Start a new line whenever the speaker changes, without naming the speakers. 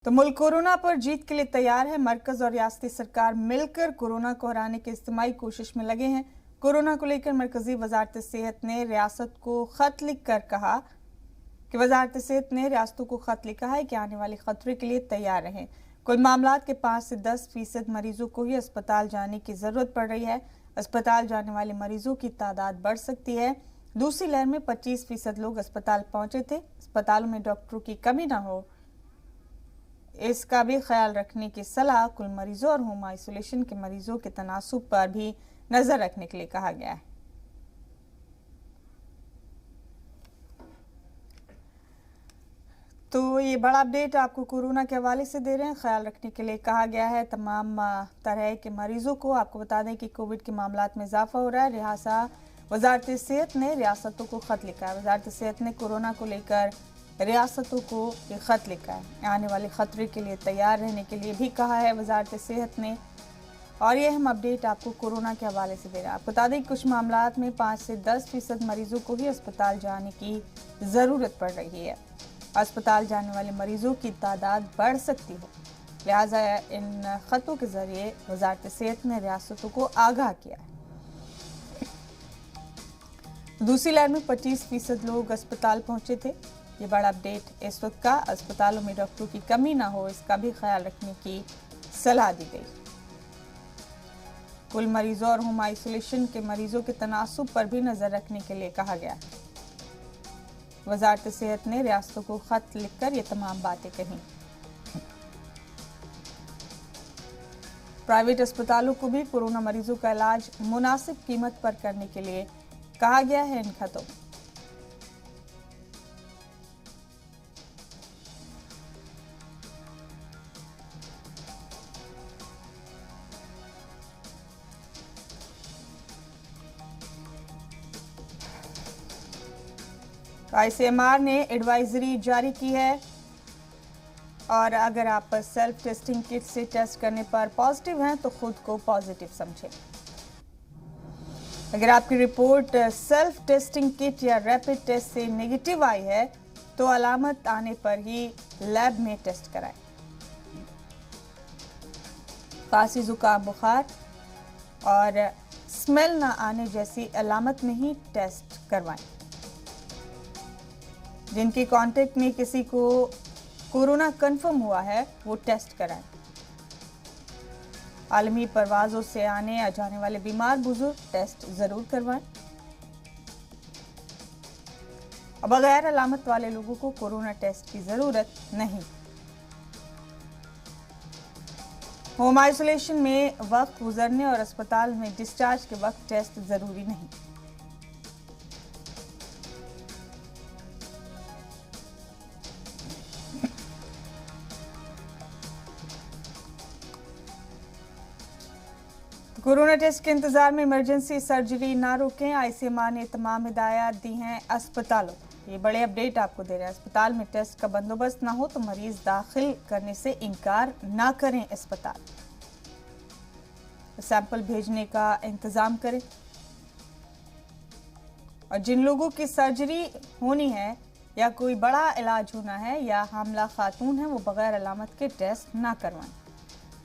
तो मुल्क कोरोना पर जीत के लिए तैयार है। मरकज और रियासती सरकार मिलकर कोरोना को हराने की इज्तिमाई कोशिश में लगे हैं। कोरोना को लेकर मरकजी वजारत सेहत ने रियासत को खत लिखकर कहा कि वजारत सेहत ने रियासतों को खत लिखा है कि आने वाले खतरे के लिए तैयार रहें। कुल मामलात के 5 से 10% मरीजों को ही अस्पताल जाने की जरूरत पड़ रही है। अस्पताल जाने वाले मरीजों की तादाद बढ़ सकती है। दूसरी लहर में 25% लोग अस्पताल पहुंचे थे। अस्पतालों में डॉक्टरों की कमी न हो, इसका भी ख्याल रखने की सलाह कुल मरीजों और होम आइसोलेशन के मरीजों के तनासुब पर भी नजर रखने के लिए कहा गया है। तो ये बड़ा अपडेट आपको कोरोना के हवाले से दे रहे हैं। ख्याल रखने के लिए कहा गया है तमाम तरह के मरीजों को। आपको बता दें कि कोविड के मामलात में इजाफा हो रहा है। लिहाजा वजारत सेहत ने रियासतों को खत लिखा है। वजारत सेहत ने कोरोना को लेकर रियासतों को ये खत लिखा है। आने वाले खतरे के लिए तैयार रहने के लिए भी कहा है वजारत सेहत ने। और ये हम अपडेट आपको कोरोना के हवाले से दे रहे हैं। आपको बता दें कुछ मामलात में 5 से 10% मरीजों को ही अस्पताल जाने की ज़रूरत पड़ रही है। अस्पताल जाने वाले मरीजों की तादाद बढ़ सकती है। लिहाजा इन खतों के जरिए वजारत सेहत ने रियासतों को आगाह किया है। दूसरी लहर में 25% लोग अस्पताल पहुंचे थे। ये बड़ा अपडेट इस वक्त का। अस्पतालों में डॉक्टरों की कमी ना हो, इसका भी ख्याल रखने की सलाह दी गई। कुल मरीजों और होम आइसोलेशन के मरीजों के तनासुब पर भी नजर रखने के लिए कहा गया। वजारत सेहत ने रियासतों को खत लिखकर ये तमाम बातें कही। प्राइवेट अस्पतालों को भी कोरोना मरीजों का इलाज मुनासिब कीमत पर करने के लिए कहा गया है इन खतों। आईसीएमआर ने एडवाइजरी जारी की है और अगर आप सेल्फ टेस्टिंग किट से टेस्ट करने पर पॉजिटिव हैं तो खुद को पॉजिटिव समझें। अगर आपकी रिपोर्ट सेल्फ टेस्टिंग किट या रैपिड टेस्ट से नेगेटिव आई है तो अलामत आने पर ही लैब में टेस्ट कराएं। खांसी, जुकाम, बुखार और स्मेल न आने जैसी अलामत में ही टेस्ट करवाएं। जिनके कांटेक्ट में किसी को कोरोना कंफर्म हुआ है वो टेस्ट कराएं। आलमी परवाजों से आने या जाने वाले बीमार बुजुर्ग टेस्ट जरूर करवाएं। अब बगैर अलामत वाले लोगों को कोरोना टेस्ट की जरूरत नहीं। होम आइसोलेशन में वक्त गुजरने और अस्पताल में डिस्चार्ज के वक्त टेस्ट जरूरी नहीं। कोरोना टेस्ट के इंतजार में इमरजेंसी सर्जरी ना रोकें। आईसीएमआर ने तमाम हिदायत दी हैं अस्पतालों। ये बड़े अपडेट आपको दे रहे हैं। अस्पताल में टेस्ट का बंदोबस्त ना हो तो मरीज दाखिल करने से इनकार ना करें। अस्पताल सैंपल भेजने का इंतजाम करें और जिन लोगों की सर्जरी होनी है या कोई बड़ा इलाज होना है या हामला खातून है वो बगैर अलामत के टेस्ट ना करवाएं।